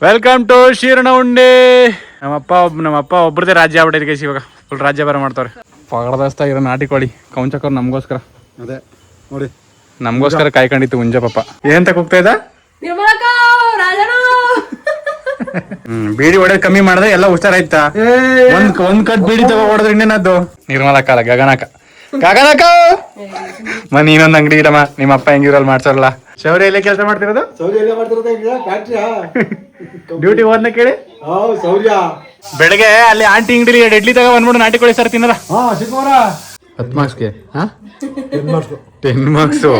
Welcome to ಶೀರಣ ಉಂಡೆ. ನಮ್ಮಪ್ಪ ಒಬ್ರದೇ ರಾಜ್ಯ ಆಗ್ಬಿಟ್ಟೈತೆ ಗೈಸ್. ಇವಾಗ ಫುಲ್ ರಾಜ್ಯ ಬೇರೆ ಮಾಡ್ತಾರೆ. ಪಗಡದಸ್ತಾ ಇರೋ ನಾಟಿ ಕೋಳಿ ಕೌಂಚಕರ್ ನಮಗೋಸ್ಕರ. ಅದೇ ನೋಡಿ, ನಮಗೋಸ್ಕರ ಕಾಯ್ಕೊಂಡಿತ್ತು ಹುಂಜ ಪಾಪ. ಏನ್ ತಕ ಹೋಗ್ತಾ ಇದ್ದ? ಬೀಡಿ ಹೊಡೆದ್ ಕಮ್ಮಿ ಮಾಡ್ದೆ, ಎಲ್ಲ ಹುಷಾರಾಯ್ತಾ? ಒಂದ್ ಕಟ್ ಬೀಡಿ ತಗೋ ಹೊಡೆದ್ರೆ ಇನ್ನೇನದ್ದು? ನಿರ್ಮಲ ಕಾಲ ಗಗನಕ ಮನಿ ಇನ್ನೊಂದ್ ಅಂಗಡಿ ಇಡಮ್ಮ. ನಿಮ್ಮ ಅಪ್ಪ ಹೆಂಗಿರಲ್ ಮಾಡ್ಸೋಲ್ಲ. ಶೌರ್ಯ ಇಲ್ಲೇ ಕೆಲಸ ಮಾಡ್ತಿರೋದು? ಡ್ಯೂಟಿ ಹೋದ್ನ ಕೇಳಿ. ಬೆಳಗ್ಗೆ ಅಲ್ಲಿ ಆಂಟಿ ಅಂಗಡಿ ಇಡ್ಲಿ ತಗೋ ಬಂದ್ಬಿಟ್ಟು ನಾಟಿ ಕೋಳಿ ಸರ್ ತಿನ್ನದ. 10 ಮಾರ್ಕ್ಸ್ಗೆ 10 marks.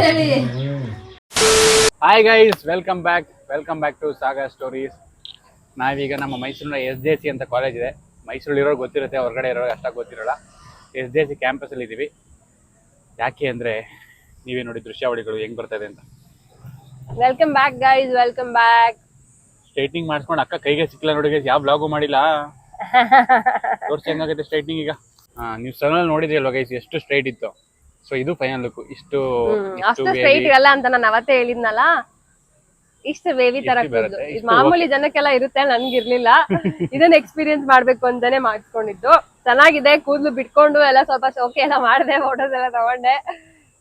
Hi guys, welcome back to saga stories. ನಾವೀಗ ನಮ್ಮ ಮೈಸೂರಿನ SJC ಅಂತ ಕಾಲೇಜ್ ಇದೆ. ಮೈಸೂರಲ್ಲಿರೋರು ಗೊತ್ತಿರುತ್ತೆ, ಹೊರಗಡೆ ಇರೋರು ಅಷ್ಟಾಗಿ ಗೊತ್ತಿರೋಲ್ಲ. SJC ಕ್ಯಾಂಪಸಲ್ಲಿ ಇದ್ದೀವಿ. ಯಾಕೆ ಅಂದರೆ ನೀವೇ ನೋಡಿ ದೃಶ್ಯಾವಳಿಗಳು ಹೆಂಗ್ ಬರ್ತಾ ಇದೆ ಅಂತ. Welcome back guys, welcome back. Straightening ಮಾಡಿಸ್ಕೊಂಡು ಅಕ್ಕ ಕೈಗೆ ಸಿಕ್ಕಿಲ್ಲ ನೋಡಿ ಗೈಸ್, ಯಾವ ಬ್ಲಾಗು ಮಾಡಿಲ್ಲ. ತೋರ್ಸಿ ಹೆಂಗಾಗೈತೆ ಸ್ಟ್ರೈಟ್ನಿಂಗ್ ಈಗ. ನೀವು ಸಡನ್ ನೋಡಿದ್ರಿ ಅಲ್ವಾ ಗೈಸ್, ಎಷ್ಟು ಸ್ಟ್ರೈಟ್ ಇತ್ತು. ಸೊ ಇದು ಫೈನಲ್ ಲುಕ್. ಅಷ್ಟು ಸ್ಟ್ರೈಟ್ ಇರಲ್ಲ ಅಂತ ನಾನು ಅವತ್ತೇ ಹೇಳಿದ್ನಲ್ಲ. ಇಷ್ಟು ವೇವಿ ತರ ಮಾಮೂಲಿ ಜನಕ್ಕೆಲ್ಲ ಇರುತ್ತೆ, ನನ್ಗಿರ್ಲಿಲ್ಲ. ಇದನ್ನ ಎಕ್ಸ್ಪೀರಿಯನ್ಸ್ ಮಾಡ್ಬೇಕು ಅಂತಾನೆ ಮಾಡಿಸ್ಕೊಂಡಿದ್ದು. ಚೆನ್ನಾಗಿದೆ, ಕೂದಲು ಬಿಟ್ಕೊಂಡು ಎಲ್ಲ ಸ್ವಲ್ಪ ಶೋಕಿ ಎಲ್ಲ ಮಾಡಿದೆ, ಫೋಟೋಸ್ ಎಲ್ಲ ತಗೊಂಡೆ.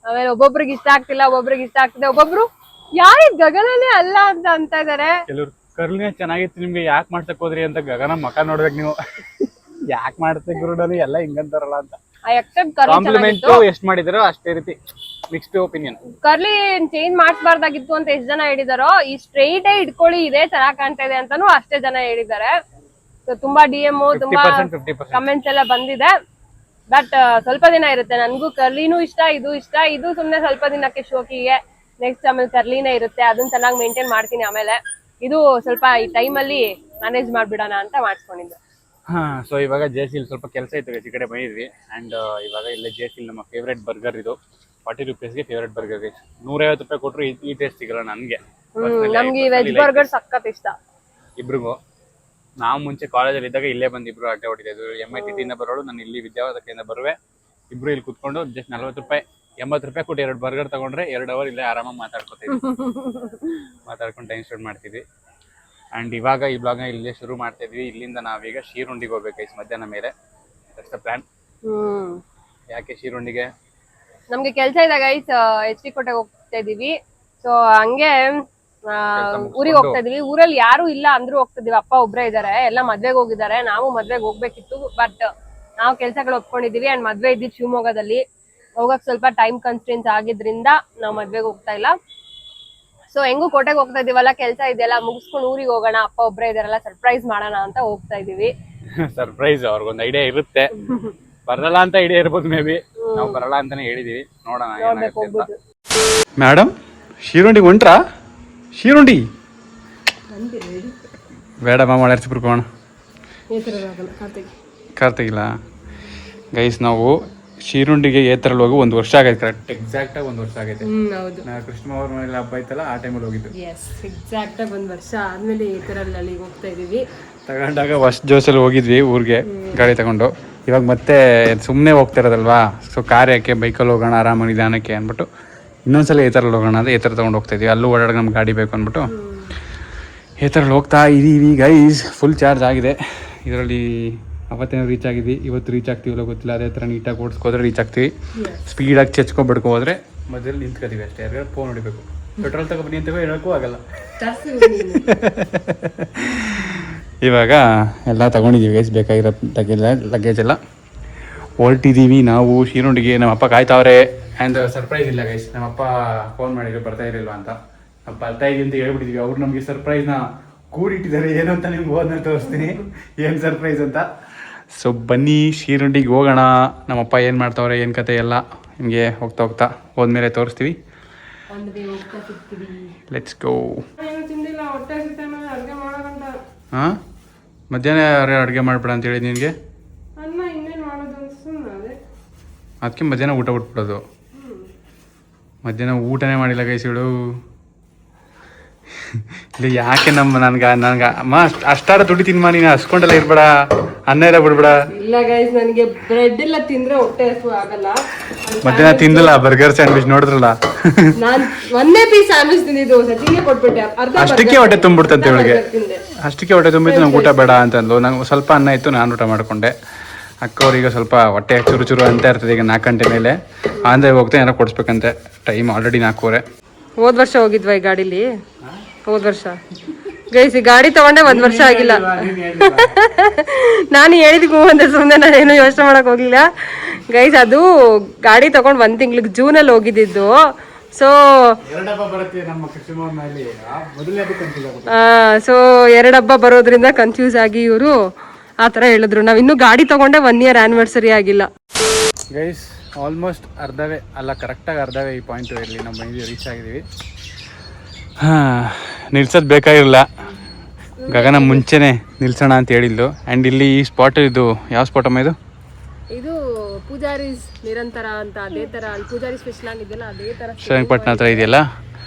ಆಮೇಲೆ ಒಬ್ಬೊಬ್ರಿಗೆ ಇಷ್ಟ ಆಗ್ತಿಲ್ಲ, ಒಬ್ಬೊಬ್ರಿಗೆ ಇಷ್ಟ ಆಗ್ತಿದೆ. ಒಬ್ಬೊಬ್ರು ಯಾರಿಗ್ ಗಗನನೇ ಅಲ್ಲ ಅಂತ ಇದಾರೆ. ಕೆಲವ್ರು ಕರ್ಲಿನೇ ಚೆನ್ನಾಗಿತ್ತು, ನಿಮ್ಗೆ ಯಾಕೆ ಮಾಡ್ಸಕ್ ಹೋದ್ರಿ ಅಂತ. ಗಗನ ಮಕ ನೋಡ್ಬೇಕು ನೀವು. ಯಾಕೆ ಮಾಡ್ತೆ ಗುರುಡಲ್ಲಿ ಎಲ್ಲ ಹಿಂಗಂತಾರಲ್ಲ ಅಂತ. ಕಾಂಪ್ಲಿಮೆಂಟ್ ಎಷ್ಟ್ ಮಾಡಿದಾರೋ ಅಷ್ಟೇ ರೀತಿ ಮಿಕ್ಸ್ಡ್ ಒಪಿನಿಯನ್. ಕರ್ಲಿ ಚೇಂಜ್ ಮಾಡಿಸಬಾರ್ದಾಗಿತ್ತು ಅಂತ ಎಷ್ಟ್ ಜನ ಹೇಳಿದಾರೋ, ಈ ಸ್ಟ್ರೈಟ್ ಇಟ್ಕೊಳ್ಳಿ ಇದೇ ಚೆನ್ನಾಗ್ ಕಾಣ್ತಾ ಇದೆ ಅಂತಾನು ಅಷ್ಟೇ ಜನ ಹೇಳಿದ್ದಾರೆ. ತುಂಬಾ DM ತುಂಬಾ ಕಮೆಂಟ್ಸ್ ಎಲ್ಲ ಬಂದಿದೆ. ಬಟ್ ಸ್ವಲ್ಪ ದಿನ ಇರುತ್ತೆ. ನನ್ಗೂ ಕರ್ಲಿನೂ ಇಷ್ಟ, ಇದು ಇಷ್ಟ. ಇದು ಸುಮ್ನೆ ಸ್ವಲ್ಪ ದಿನಕ್ಕೆ ಶೋಕಿಗೆ. ನೆಕ್ಸ್ಟ್ ಆಮೇಲೆ ಕರ್ಲಿನೇ ಇರುತ್ತೆ, ಅದನ್ನ ಚೆನ್ನಾಗಿ ಮೇಂಟೈನ್ ಮಾಡ್ತೀನಿ. ಆಮೇಲೆ ಇದು ಸ್ವಲ್ಪ ಈ ಟೈಮಲ್ಲಿ ಮ್ಯಾನೇಜ್ ಮಾಡ್ಬಿಡೋಣ ಅಂತ ಮಾಡಿಸ್ಕೊಂಡಿದ್ದೆ. ಸೊ ಇವಾಗ JC ಸ್ವಲ್ಪ ಕೆಲಸ ಇತ್ತು ಗೈಸ್, ಈ ಕಡೆ ಬಂದಿದ್ವಿ. ಅಂಡ್ ಇವಾಗ ಇಲ್ಲೇ JC ನಮ್ಮ ಫೇವ್ರೇಟ್ ಬರ್ಗರ್ ಇದು. 40 ರೂಪೀಸ್ಗೆ ಫೇವ್ರೇಟ್ ಬರ್ಗರ್ ಗೈಸ್. 150 ರೂಪಾಯಿ ಕೊಟ್ಟರು ಈ ಟೇಸ್ಟ್ ಸಿಗಲ್ಲ ನನ್ಗೆ. ನಮ್ಗೆ ವೆಜ್ ಬರ್ಗರ್ ಸಖತ್ ಇಷ್ಟ ಇಬ್ರಿಗೂ. ನಾವು ಮುಂಚೆ ಕಾಲೇಜಲ್ಲಿ ಇದ್ದಾಗ ಇಲ್ಲೇ ಬಂದು ಇಬ್ರು ಅಡ್ಡೆ ಹೊಡಿತಿದ್ವಿ. MITT ಇಂದ ಬರೋಳು, ನಾನು ಇಲ್ಲಿ ವಿದ್ಯಾವರ್ಧಕದಿಂದ ಬರುವೆ. ಇಬ್ರು ಇಲ್ಲಿ ಕುತ್ಕೊಂಡು ಜಸ್ಟ್ 40 ರೂಪಾಯಿ 80 ರೂಪಾಯಿ ಕೊಟ್ಟು 2 ಬರ್ಗರ್ ತಗೊಂಡ್ರೆ 2 ಅವರ್ ಇಲ್ಲೇ ಆರಾಮಾಗಿ ಮಾತಾಡ್ಕೊಂಡು ಟೈಮ್ ಸ್ಪೆಂಡ್ ಮಾಡ್ತಿದ್ವಿ. ಅಂಡ್ ಇವಾಗ ಈ ಬ್ಲಾಗ್ನ ಇಲ್ಲೇ ಶುರು ಮಾಡ್ತಾ ಇದ್ವಿ. ಇಲ್ಲಿಂದ ನಾವೀಗ ಶೀರುಂಡಿಗೆ ಹೋಗ್ಬೇಕು ಮಧ್ಯಾಹ್ನ ಮೇಲೆ. That's the plan. ಯಾಕೆ ಶೀರುಂಡಿಗೆ? ನಮ್ಗೆ ಕೆಲಸ ಇದೆ ಗೈಸ್, HD ಕೋಟೆಗೆ ಹೋಗ್ತಾ ಇದೀವಿ. ಸೊ ಹಂಗೆ ಊರಿಗೆ ಹೋಗ್ತಾ ಇದೀವಿ. ಊರಲ್ಲಿ ಯಾರು ಇಲ್ಲ ಅಂದ್ರೂ ಹೋಗ್ತಾ ಇದೀವಿ. ಅಪ್ಪ ಒಬ್ರೇ ಇದಾರೆ, ಎಲ್ಲ ಮದ್ವೆಗೆ ಹೋಗಿದ್ದಾರೆ. ನಾವು ಮದ್ವೆಗೆ ಹೋಗ್ಬೇಕಿತ್ತು, ಬಟ್ ನಾವು ಕೆಲ್ಸಗಳು ಒಪ್ಕೊಂಡಿದೀವಿ. ಅಂಡ್ ಮದ್ವೆ ಇದ್ದಿದ್ದು ಶಿವಮೊಗ್ಗದಲ್ಲಿ. ಹೋಗಕ್ ಸ್ವಲ್ಪ ಟೈಮ್ ಕನ್ಸ್ಟೆನ್ಸ್ ಆಗಿದ್ರಿಂದ ನಾವು ಮದ್ವೆಗೆ ಹೋಗ್ತಾ ಇಲ್ಲ. ಸೊ ಹೆಂಗೂ ಕೋಟೆಗೆ ಹೋಗ್ತಾ ಇದೀವಲ್ಲ, ಕೆಲಸ ಇದೆಯಲ್ಲ ಮುಗಿಸ್ಕೊಂಡು ಊರಿಗೆ ಹೋಗೋಣ. ಅಪ್ಪ ಒಬ್ರೇ ಇದಾರಲ್ಲ, ಸರ್ಪ್ರೈಸ್ ಮಾಡೋಣ ಅಂತ ಹೋಗ್ತಾ ಇದೀವಿ. ಸರ್ಪ್ರೈಸ್ ಅವ್ರಿಗೊಂದು ಐಡಿಯಾ ಇರುತ್ತೆ, ಬರಲ್ಲ ಅಂತ ಐಡಿಯಾ ಇರ್ಬೋದು. ಮೇ ಬಿ ನಾವು ಬರಲ್ಲ ಅಂತಾನೆ ಹೇಳಿದೀವಿ, ನೋಡೋಣ. ಮೇಡಮ್ ಶೀರುಂಡಿಗೆ ಹೊಂಟ್ರಾ? ಶೀರುಂಡಿ ಬೇಡ ಮಾಮ, ಎರ್ಸ್ಬಿಡ್ಕೋಣ. ಕಾರ್ತಿಗಿಲ್ಲ ಗೈಸ್, ನಾವು ಶೀರುಂಡಿಗೆ ಏತರಲ್ಲಿ ಹೋಗಿ 1 ವರ್ಷ ಆಗೈತೆ. ಕರೆಕ್ಟ್ ಎಕ್ಸಾಕ್ಟ್ ಆಗಿ 1 ವರ್ಷ ಆಗೈತೆ. ನಾವು ಕೃಷ್ಣ ಅವ್ರ ಮನೇಲಿ ಹಬ್ಬ ಐತಲ್ಲ, ಆ ಟೈಮಲ್ಲಿ ಹೋಗಿದ್ದು. ಎಕ್ಸಾಕ್ಟ್ ಆಗಿ 1 ವರ್ಷ ಆದ್ಮೇಲೆ ಏತರಲ್ಲಿ ಹೋಗ್ತಾ ಇದೀವಿ. ತಗೊಂಡಾಗ ಫಸ್ಟ್ ಜೋಸಲ್ಲಿ ಹೋಗಿದ್ವಿ ಊರಿಗೆ ಗಾಡಿ ತಗೊಂಡು. ಇವಾಗ ಮತ್ತೆ ಸುಮ್ಮನೆ ಹೋಗ್ತಾ ಇರೋದಲ್ವಾ, ಸೊ ಕಾರ್ಯಕ್ಕೆ ಬೈಕಲ್ಲಿ ಹೋಗೋಣ ಆರಾಮಾಗಿ ನಿಧಾನಕ್ಕೆ ಅಂದ್ಬಿಟ್ಟು ಇನ್ನೊಂದ್ಸಲ ಏತರಲ್ಲಿ ಹೋಗೋಣ ಅಂತ ಏತರ ತಗೊಂಡು ಹೋಗ್ತಾ ಇದೀವಿ. ಅಲ್ಲೂ ಓಡಾಡಕ್ಕೆ ನಮ್ಗೆ ಗಾಡಿ ಬೇಕು ಅಂದ್ಬಿಟ್ಟು ಏತರಲ್ಲಿ ಹೋಗ್ತಾ ಇದೀವಿ ಗೈಸ್. ಫುಲ್ ಚಾರ್ಜ್ ಆಗಿದೆ ಇದರಲ್ಲಿ. ಅವತ್ತೇನೋ ರೀಚ್ ಆಗಿದ್ವಿ, ಇವತ್ತು ರೀಚ್ ಆಗ್ತೀವಲ್ಲ ಗೊತ್ತಿಲ್ಲ. ಅದೇ ಥರ ನೀಟಾಗಿ ಓಡಿಸ್ಕೋದ್ರೆ ರೀಚ್ ಆಗ್ತೀವಿ. ಸ್ಪೀಡಾಗಿ ಚೆಚ್ಕೊಬಿಡ್ಕೊ ಹೋದ್ರೆ ಮೊದಲು ನಿಂತ್ಕೋತೀವಿ ಅಷ್ಟೇ. ಯಾರಿಗಾರು ಫೋನ್ ಹೊಡಿಬೇಕು, ಪೆಟ್ರೋಲ್ ತಗೊಬನ್ನಿ ಅಂತ ಹೇಳೋಕ್ಕೂ ಆಗಲ್ಲ. ಇವಾಗ ಎಲ್ಲ ತಗೊಂಡಿದ್ದೀವಿ ಗೈಸ್, ಬೇಕಾಗಿರೋ ಲಗೇಜ್ ಎಲ್ಲ. ಹೊರಟಿದ್ದೀವಿ ನಾವು ಶೀರುಂಡಿಗೆ. ನಮ್ಮಪ್ಪ ಕಾಯ್ತಾವ್ರೆ. ಆ್ಯಂಡ್ ಸರ್ಪ್ರೈಸ್ ಇಲ್ಲ ಗೈಸ್, ನಮ್ಮಪ್ಪ ಫೋನ್ ಮಾಡಿದ್ರು ಬರ್ತಾ ಇರಲಿಲ್ವ ಅಂತ. ನಾವು ಬರ್ತಾ ಇದೀವಿ ಅಂತ ಹೇಳ್ಬಿಟ್ಟಿದ್ವಿ. ಅವ್ರು ನಮಗೆ ಸರ್ಪ್ರೈಸ್ನ ಕೂಡಿಟ್ಟಿದ್ದಾರೆ. ಏನು ಅಂತ ನಿಮ್ಗೆ ಹೋದ್ಮೇಲೆ ತೋರಿಸ್ತೀನಿ ಏನು ಸರ್ಪ್ರೈಸ್ ಅಂತ. ಸೊ ಬನ್ನಿ ಶೀರುಂಡಿಗೆ ಹೋಗೋಣ. ನಮ್ಮಪ್ಪ ಏನು ಮಾಡ್ತಾವ್ರೆ, ಏನು ಕತೆ ಎಲ್ಲ ನಿಮಗೆ ಹೋಗ್ತಾ ಹೋದ್ಮೇಲೆ ತೋರಿಸ್ತೀವಿ. Let's go. ಹಾಂ, ಮಧ್ಯಾಹ್ನ ಅಡುಗೆ ಮಾಡ್ಬೇಡ ಅಂತ ಹೇಳಿ ನಿನಗೆ. ಅದಕ್ಕೆ ಮಧ್ಯಾಹ್ನ ಊಟ ಬಿಟ್ಬಿಡೋದು. ಮಧ್ಯಾಹ್ನ ಊಟನೇ ಮಾಡಿಲ್ಲ ಗೈಸಿಗಳು. ಇಲ್ಲ ಯಾಕೆ ನನಗೆ ಅಮ್ಮ ಅಷ್ಟಾರ ದುಡ್ಡು ತಿನ್ಮ, ನೀನು ಹಸ್ಕೊಂಡೆಲ್ಲ ಇರಬೇಡ ಅನ್ನ ಎಲ್ಲ ಬಿಡ್ಬಿಡ. ಇಲ್ಲ ಗೈಸ್, ನನಗೆ ಬ್ರೆಡ್ ಎಲ್ಲ ತಿಂದ್ರೆ ಹೊಟ್ಟೆ ಹಸು ಆಗಲ್ಲ. ಮಧ್ಯಾಹ್ನ ತಿಂದಿಲ್ಲ ಬರ್ಗರ್ ಸ್ಯಾಂಡ್ವಿಚ್ ನೋಡಿದ್ರಲ್ಲ. ನಾನ್ ಒಂದೇ ಪೀಸ್ ಸ್ಯಾಂಡ್ವಿಚ್ ತಿಂದಿದ್ದು, ಸಚಿನ್ಗೆ ಕೊಟ್ಬಿಟ್ಟೆ. ಅಷ್ಟಕ್ಕೆ ಹೊಟ್ಟೆ ತುಂಬಿಡ್ತಂತೆ ಇವಳಿಗೆ. ಅಷ್ಟಕ್ಕೆ ಹೊಟ್ಟೆ ತುಂಬಿದ್ದು ನಂಗೆ ಊಟ ಬೇಡ ಅಂತಂದ್ಲು. ನಂಗೆ ಸ್ವಲ್ಪ ಅನ್ನ ಇತ್ತು, ನಾನು ಊಟ ಮಾಡ್ಕೊಂಡೆ. ಅಕ್ಕವ್ರಿಗೆ ಸ್ವಲ್ಪ ಹೊಟ್ಟೆ ಚುರು ಚುರು ಅಂತ ಇರ್ತದೆ. ಈಗ 4 ಗಂಟೆ ಮೇಲೆ ಆಂಧ್ರ ಹೋಗ್ತಾ ಏನೋ ಕೊಡಿಸ್ಬೇಕಂತೆ. Time already 4:15. ಹೋದ ವರ್ಷ ಹೋಗಿದ್ವಾ ಈ ಗಾಡೀಲಿ? ಹೋದ ವರ್ಷ ಗೈಸ್ ಈ ಗಾಡಿ ತಗೊಂಡೆ 1 ವರ್ಷ ಆಗಿಲ್ಲ. ನಾನು ಹೇಳಿದ್ಗೂ ಒಂದೇ, ಸುಮ್ಮನೆ ನಾನೇನು ಯೋಚನೆ ಮಾಡಕ್ ಹೋಗ್ಲಿಲ್ಲ ಗೈಸ್. ಅದು ಗಾಡಿ ತಗೊಂಡು 1 ತಿಂಗ್ಳಿಗೆ ಜೂನಲ್ಲಿ ಹೋಗಿದ್ದು. ಸೊ 2 ಹಬ್ಬ ಬರೋದ್ರಿಂದ ಕನ್ಫ್ಯೂಸ್ ಆಗಿ ಇವರು ಆ ಥರ ಹೇಳಿದ್ರು. ನಾವು ಇನ್ನೂ ಗಾಡಿ ತಗೊಂಡೆ 1 ಇಯರ್ ಆ್ಯನಿವರ್ಸರಿ ಆಗಿಲ್ಲ ಗೈಸ್. ಆಲ್ಮೋಸ್ಟ್ ಅರ್ಧವೇ ಅಲ್ಲ, ಕರೆಕ್ಟಾಗಿ ಅರ್ಧವೇ ಈ ಪಾಯಿಂಟು ಇಲ್ಲಿ ನಮ್ಮ ಮನೆಗೆ ರೀಚ್ ಆಗಿದ್ದೀವಿ. ನಿಲ್ಸೋದು ಬೇಕಾಗಿರಲಿಲ್ಲ, ಗಗನ ಮುಂಚೆನೇ ನಿಲ್ಸೋಣ ಅಂತ ಹೇಳಿದ್ಲು. ಆ್ಯಂಡ್ ಇಲ್ಲಿ ಈ ಸ್ಪಾಟ್, ಇದು ಯಾವ ಸ್ಪಾಟ್ ಅಮ್ಮ? ಇದು ಪೂಜಾರೀಸ್ ನಿರಂತರ ಅಂತ. ಅದೇ ಥರ ಅಲ್ಲಿ ಪೂಜಾರಿ ಸ್ಪೆಷಲ್ ಆಗಿದೆಯಲ್ಲ, ಅದೇ ಥರ ಶ್ರೀರಂಗಪಟ್ಟಣ ಹತ್ರ ಇದೆಯಲ್ಲ,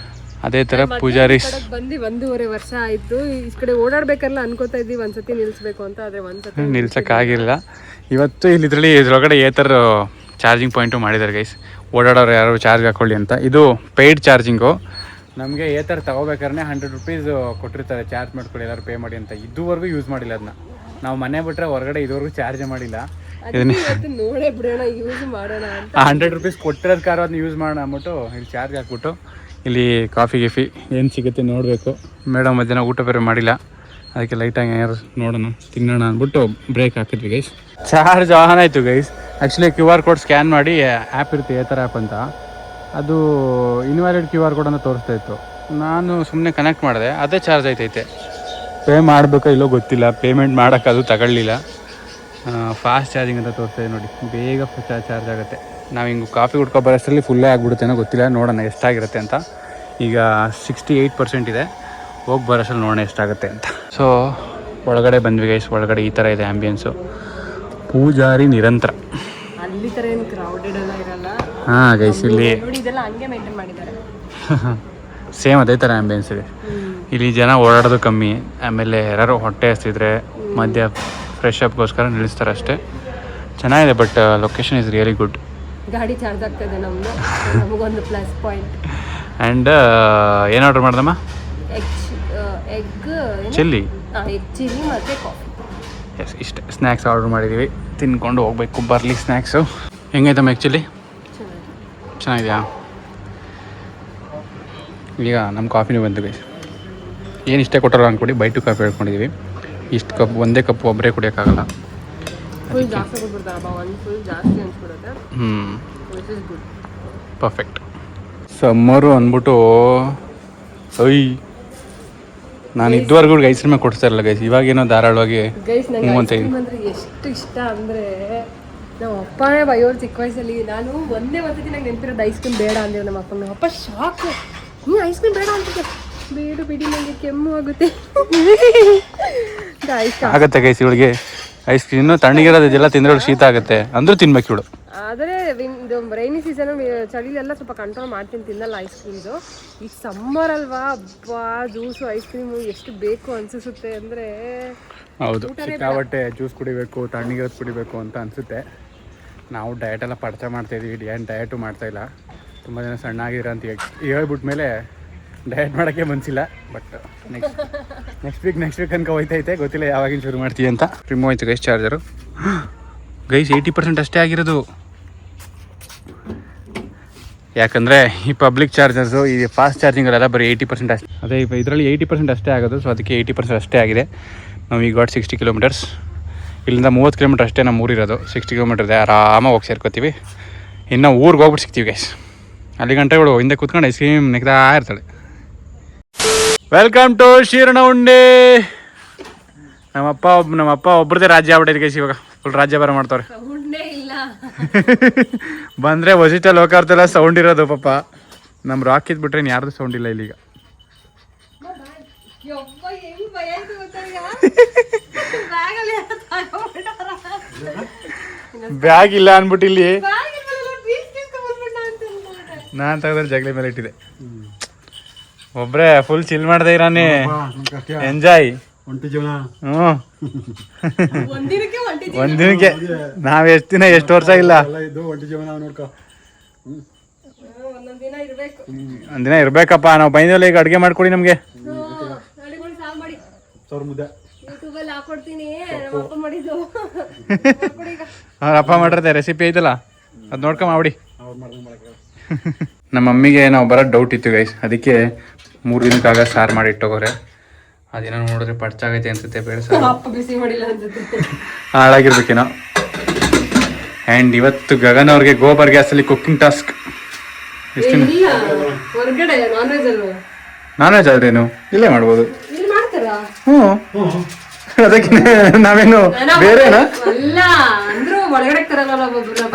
ಅದೇ ಥರ ಪೂಜಾರೀಸ್. ಬಂದು 1.5 ವರ್ಷ ಆಯಿತು. ಈ ಕಡೆ ಓಡಾಡ್ಬೇಕಲ್ಲ ಅನ್ಕೋತಾ ಇದ್ವಿ ಒಂದ್ಸತಿ ನಿಲ್ಸ್ಬೇಕು ಅಂತ. ಆದರೆ ಒಂದ್ಸತಿ ನಿಲ್ಸೋಕ್ಕಾಗಿಲ್ಲ. ಇವತ್ತು ಇದ್ರೊಳಗಡೆ ಏತರ ಚಾರ್ಜಿಂಗ್ ಪಾಯಿಂಟು ಮಾಡಿದ್ದಾರೆ ಗೈಸ್. ಓಡಾಡೋರು ಯಾರು ಚಾರ್ಜ್ ಹಾಕ್ಕೊಳ್ಳಿ ಅಂತ. ಇದು ಪೇಯ್ಡ್ ಚಾರ್ಜಿಂಗು. ನಮಗೆ ಏತರ ತಗೋಬೇಕಾದ್ರೆ 100 ರೂಪೀಸ್ ಕೊಟ್ಟಿರ್ತಾರೆ, ಚಾರ್ಜ್ ಮಾಡ್ಕೊಳ್ಳಿ ಎಲ್ಲರೂ ಪೇ ಮಾಡಿ ಅಂತ. ಇದುವರೆಗೂ ಯೂಸ್ ಮಾಡಿಲ್ಲ ಅದನ್ನ ನಾವು. ಮನೆ ಬಿಟ್ಟರೆ ಹೊರಗಡೆ ಇದುವರೆಗೂ ಚಾರ್ಜೇ ಮಾಡಿಲ್ಲ. ನೋಡೇ ಬಿಡೋಣ, ಯೂಸ್ ಮಾಡೋಣ ಅಂತ. 100 ರೂಪೀಸ್ ಕೊಟ್ಟಿರೋದು ಕಾರು ಅದನ್ನ ಯೂಸ್ ಮಾಡೋಣ ಅಂದ್ಬಿಟ್ಟು ಇಲ್ಲಿ ಚಾರ್ಜ್ ಹಾಕ್ಬಿಟ್ಟು ಇಲ್ಲಿ ಕಾಫಿ ಗಿಫಿ ಏನು ಸಿಗುತ್ತೆ ನೋಡಬೇಕು. ಮೇಡಮ್ ಮಧ್ಯಾಹ್ನ ಊಟ ಬೇರೆ ಮಾಡಿಲ್ಲ, ಅದಕ್ಕೆ ಲೈಟಾಗಿ ಏನಾರು ನೋಡೋಣ ತಿನ್ನೋಣ ಅಂದ್ಬಿಟ್ಟು ಬ್ರೇಕ್ ಹಾಕಿದ್ವಿ ಗೈಸ್. ಚಾರ್ಜ್ ಆನ್ ಆಯಿತು guys. Actually QR code scan ಮಾಡಿ ಆ್ಯಪ್ ಇರುತ್ತೆ, ಏತರ ಆ್ಯಪ್ ಅಂತ. ಅದು ಇನ್ವ್ಯಾಲಿಡ್ QR ಕೋಡ್ ಅಂತ ತೋರಿಸ್ತಾ ಇತ್ತು. ನಾನು ಸುಮ್ಮನೆ ಕನೆಕ್ಟ್ ಮಾಡಿದೆ, ಅದೇ ಚಾರ್ಜ್ ಆಯ್ತೈತೆ. ಪೇ ಮಾಡಬೇಕೋ ಇಲ್ಲೋ ಗೊತ್ತಿಲ್ಲ, ಪೇಮೆಂಟ್ ಮಾಡೋಕ್ಕೆ ಅದು ತಗೊಳ್ಳಿಲ್ಲ. ಫಾಸ್ಟ್ ಚಾರ್ಜಿಂಗ್ ಅಂತ ತೋರಿಸ್ತಾ ಇದೆ ನೋಡಿ, ಬೇಗ ಚಾರ್ಜ್ ಆಗುತ್ತೆ. ನಾವು ಹಿಂಗೆ ಕಾಫಿ ಕುಡ್ಕೊ ಬರೋಷ್ಟರಲ್ಲಿ ಫುಲ್ಲೇ ಆಗಿಬಿಡುತ್ತೇನೋ ಗೊತ್ತಿಲ್ಲ, ನೋಡೋಣ ಎಷ್ಟಾಗಿರುತ್ತೆ ಅಂತ. ಈಗ 68% ಇದೆ, ಹೋಗಿ ಬರೋಷ್ಟರಲ್ಲಿ ನೋಡೋಣ ಎಷ್ಟಾಗುತ್ತೆ ಅಂತ. ಸೊ ಒಳಗಡೆ ಬಂದ್ವಿ ಗೈಸ್. ಒಳಗಡೆ ಈ ಥರ ಇದೆ ಆ್ಯಂಬಿಯನ್ಸು. ಪೂಜಾರಿ ನಿರಂತರ. ಅಲ್ಲಿ ಥರ ಏನು ಕ್ರೌಡೆಡ್ ಎಲ್ಲ ಇರಲ್ಲ. ಹಾಂ ಗೈಸ್, ಇಲ್ಲಿ ನೋಡಿ ಇದೆಲ್ಲ ಹಂಗೆ ಮೇಂಟೈನ್ ಮಾಡಿದ್ದಾರೆ. ಸೇಮ್ ಅದೇ ಥರ ಆ್ಯಂಬಿಯನ್ಸ್ ಇದೆ. ಇಲ್ಲಿ ಜನ ಓಡಾಡೋದು ಕಮ್ಮಿ. ಆಮೇಲೆ ಯಾರು ಹೊಟ್ಟೆ ಹಸಿದ್ರೆ ಮಧ್ಯ ಫ್ರೆಶ್ ಅಪ್ಗೋಸ್ಕರ ನಿಲ್ಲಿಸ್ತಾರೆ ಅಷ್ಟೇ. ಚೆನ್ನಾಗಿದೆ, but location is really good. ಗಾಡಿ ಚಾರ್ಜ್ ಆಗ್ತದೆ ನಮ್ಮದು, ನಮಗೊಂದು ಪ್ಲಸ್ ಪಾಯಿಂಟ್. ಆ್ಯಂಡ್ ಏನು ಆರ್ಡ್ರ್ ಮಾಡ್ದಮ್ಮ? Egg chilli. ಎಗ್ ಚಿಲ್ಲಿ ಮತ್ತು ಕಾಫಿ. ಎಸ್, ಇಷ್ಟೇ. ಸ್ನ್ಯಾಕ್ಸ್ ಆರ್ಡ್ರ್ ಮಾಡಿದ್ದೀವಿ, ತಿನ್ಕೊಂಡು ಹೋಗ್ಬೇಕು. ಬರಲಿ ಸ್ನ್ಯಾಕ್ಸು. ಹೆಂಗೈತಮ್ಮ egg chilli? ಚೆನ್ನಾಗಿದೆಯಾ? ಈಗ ನಮ್ಮ ಕಾಫಿನೂ ಬಂತು ಗೈಸ್. ಏನು ಇಷ್ಟೇ ಕೊಟ್ಟರು ಅಂದ್ಕೊಡಿ, ಬೈ ಟು ಕಾಫಿ ಹೇಳ್ಕೊಂಡಿದ್ದೀವಿ. ಇಷ್ಟು ಕಪ್, ಒಂದೇ ಕಪ್ ಒಬ್ಬರೇ ಕುಡಿಯೋಕ್ಕಾಗಲ್ಲ. ಫುಲ್ ಜಾಸ್ತಿ ಕೊಟ್ಬಿಡ್ತಾರಪ್ಪ, ಒಂದು ಫುಲ್ ಜಾಸ್ತಿ ಅನ್ಸ್ಬಿಡುತ್ತೆ. Which is good, perfect. Summer ಅಂದ್ಬಿಟ್ಟು ನಾನು ಇದುವರೆಗೂ ಐಸ್ ಕ್ರೀಮೇ ಕೊಡ್ತಾ ಇರಲ್ಲ ಗೈಸ್. ಇವಾಗೇನೋ ಧಾರಾಳವಾಗಿ ಗೈಸ್ ನಂಗೆ ಐಸ್ ಕ್ರೀಮ್ ಅಂದರೆ ಎಷ್ಟು ಇಷ್ಟ ಅಂದರೆ, ನಮ್ಮ ಅಪ್ಪನೇ ಬೈಯೋರು ಚಿಕ್ಕ ವಯಸ್ಸಲ್ಲಿ. ನಾನು ಒಂದೇ ಒಂದ್ಸತಿ ನಂಗೆ ನೆನಪಿರೋದು ಐಸ್ ಕ್ರೀಮ್ ಬೇಡ ಅಂದಿರೋ ನಮ್ಮ ಅಪ್ಪ. ನಮ್ಮ ಅಪ್ಪ ಶಾಕು, ನೀನು ಐಸ್ ಕ್ರೀಮ್ ಬೇಡ ಅಂತಿದ್ದೆ. ಬೇಡ ಬಿಡಿ, ನನಗೆ ಕೆಮ್ಮು ಆಗುತ್ತೆ. ಆಗುತ್ತೆ ಗೈಸ್ ಇವಳಿಗೆ ಐಸ್ ಕ್ರೀಮ್. ಇನ್ನೂ ತಣ್ಣಗಿರೋದೆಲ್ಲ ತಿಂದ್ರೆ ಶೀತ ಆಗುತ್ತೆ ಅಂದ್ರೂ ತಿನ್ಬೇಕು ಇವಳು. ಆದರೆ ಇದು ರೈನಿ ಸೀಸನ್ ಚಳಿಲೆಲ್ಲ ಸ್ವಲ್ಪ ಕಂಟ್ರೋಲ್ ಮಾಡ್ತೀನಿ, ತಿನ್ನಲ್ಲ ಐಸ್ ಕ್ರೀಮ್ದು. ಈಗ ಸಮ್ಮರ್ ಅಲ್ವಾ, ಹಬ್ಬ ಜ್ಯೂಸು ಐಸ್ ಕ್ರೀಮು ಎಷ್ಟು ಬೇಕು ಅನಿಸುತ್ತೆ ಅಂದರೆ. ಹೌದು, ಸಿಕ್ಕಾಬಟ್ಟೆ ಜ್ಯೂಸ್ ಕುಡಿಬೇಕು, ತಣ್ಣಗಿರೋದು ಕುಡಿಬೇಕು ಅಂತ ಅನಿಸುತ್ತೆ. ನಾವು ಡಯಟೆಲ್ಲ ಪರ್ಚೆ ಮಾಡ್ತಾಯಿದ್ದೀವಿ, ಏನು ಡಯಟು ಮಾಡ್ತಾಯಿಲ್ಲ. ತುಂಬ ಜನ ಸಣ್ಣ ಆಗಿರೋ ಅಂತ ಹೇಳ್ಬಿಟ್ಮೇಲೆ ಡಯಟ್ ಮಾಡೋಕ್ಕೆ ಮನಸ್ಸಿಲ್ಲ. ಬಟ್ ನೆಕ್ಸ್ಟ್ ವೀಕ್ ಅನ್ಕೊ ಹೋಯ್ತೈತೆ, ಗೊತ್ತಿಲ್ಲ ಯಾವಾಗಿನ ಶುರು ಮಾಡ್ತೀವಿ ಅಂತ. ರಿಮೂವ್ ಆಯ್ತು ಗೈಸ್ ಚಾರ್ಜರು. ಗೈಸ್ 80% ಅಷ್ಟೇ ಆಗಿರೋದು. ಯಾಕಂದರೆ ಈ ಪಬ್ಲಿಕ್ ಚಾರ್ಜರ್ಸು, ಈ ಫಾಸ್ಟ್ ಚಾರ್ಜಿಂಗಲ್ಲೆಲ್ಲ ಬರೀ 80% ಅಷ್ಟೇ. ಅದೇ ಇದರಲ್ಲಿ 80% ಅಷ್ಟೇ ಆಗೋದು. ಸೊ ಅದಕ್ಕೆ 80% ಅಷ್ಟೇ ಆಗಿದೆ. ನಾವು ಈಗ 60 ಕಿಲೋಮೀಟರ್ಸ್, ಇಲ್ಲಿಂದ 30 ಕಿಲೋಮೀಟರ್ ಅಷ್ಟೇ ನಮ್ಮ ಊರಿರೋದು. 60 ಕಿಲೋಮೀಟರ್ ಇದೆ, ಆರಾಮಾಗಿ ಹೋಗಿ ಸೇರ್ಕೋತೀವಿ. ಇನ್ನು ಊರಿಗೆ ಹೋಗ್ಬಿಟ್ಟು ಸಿಗ್ತೀವಿ ಗೈಸ್. ಅಲ್ಲಿ ಗಂಟೆಗಳು ಹಿಂದೆ ಕೂತ್ಕೊಂಡು ಐಸ್ ಕ್ರೀಮ್ ನೆಗ್ತಾ ಇರ್ತಾಳೆ. ವೆಲ್ಕಮ್ ಟು ಶೀರಣ ಉಂಡೆ. ನಮ್ಮಪ್ಪ ಒಬ್ರದೇ ರಾಜ್ಯ ಆಗ್ಬಿಟ್ಟೈತೆ ಗೈಸ್. ಇವಾಗ ಫುಲ್ ರಾಜ್ಯ ಬರ ಮಾಡ್ತಾರೆ. ಬಂದರೆ ವಸಿಟ ಲೋಕಾರ್ತೆಲ್ಲ ಸೌಂಡ್ ಇರೋದು ಪಾಪ. ನಮ್ಮ ರಾಕಿದ್ ಬಿಟ್ರೆ ಯಾರ್ದು ಸೌಂಡ್ ಇಲ್ಲ ಇಲ್ಲಿಗ. ಬ್ಯಾಗ್ ಇಲ್ಲ ಅನ್ಬಿಟ್ಟು ಇಲ್ಲಿ ನಾನು ತೆಗೆದ್ರೆ ಜಗಲಿ ಮೇಲೆ ಇಟ್ಟಿದೆ. ಒಬ್ರೆ ಫುಲ್ ಚಿಲ್ ಮಾಡ್ದೆ ಇರಾನೆ, ಎಂಜಾಯ್. ಒಂಟಿ ಜೀವನ. ಹ್ಞೂ ಒಂದಿನಕ್ಕೆ ನಾವ್ ಎಷ್ಟು ದಿನ ಎಷ್ಟು ವರ್ಷ ಇಲ್ಲ ಇದು ಒಂಟಿ ಜೀವನ ನೋಡ್ಕೊ. ಒಂದಿನ ಇರ್ಬೇಕಪ್ಪ. ನಾವು ಬೈನಲ್ಲಿ ಈಗ ಅಡುಗೆ ಮಾಡ್ಕೊಡಿ ನಮಗೆ. ಮುದ್ದೆ ಅವ್ರ ಅಪ್ಪ ಮಾಡಿರ್ತೆ ರೆಸಿಪಿ ಐತಲ್ಲ ಅದು ನೋಡ್ಕೊಂಡ್ ಮಾಡ್ಬಿಡಿ. ನಮ್ಮ ಮಮ್ಮಿಗೆ ನಾವು ಬರೋ ಡೌಟ್ ಇತ್ತು ಗೈಸ್, ಅದಕ್ಕೆ 3 ದಿನಕ್ಕಾಗ ಸಾರು ಮಾಡಿ ಇಟ್ಟೋಗೋರೆ. ಅದೇನೋ ನೋಡಿದ್ರೆ ಪಡ್ಚಾಗೈತೆ ಅನ್ಸುತ್ತೆ. ಬೇಳೆ ಸಾರು ಹಾಳಾಗಿರ್ಬೇಕೇನೋ. ಆ್ಯಂಡ್ ಇವತ್ತು ಗಗನ್ ಅವ್ರಿಗೆ ಗೋಬರ್ ಗ್ಯಾಸಲ್ಲಿ ಕುಕ್ಕಿಂಗ್ ಟಾಸ್ಕ್. ಎಷ್ಟು ನಾನ್ ವೆಜ್ ಆದ್ರೇನು ಇಲ್ಲೇ ಮಾಡ್ಬೋದು. ಹ್ಞೂ ಅದಕ್ಕೆ ನಾವೇನು ಬೇರೆನಾ?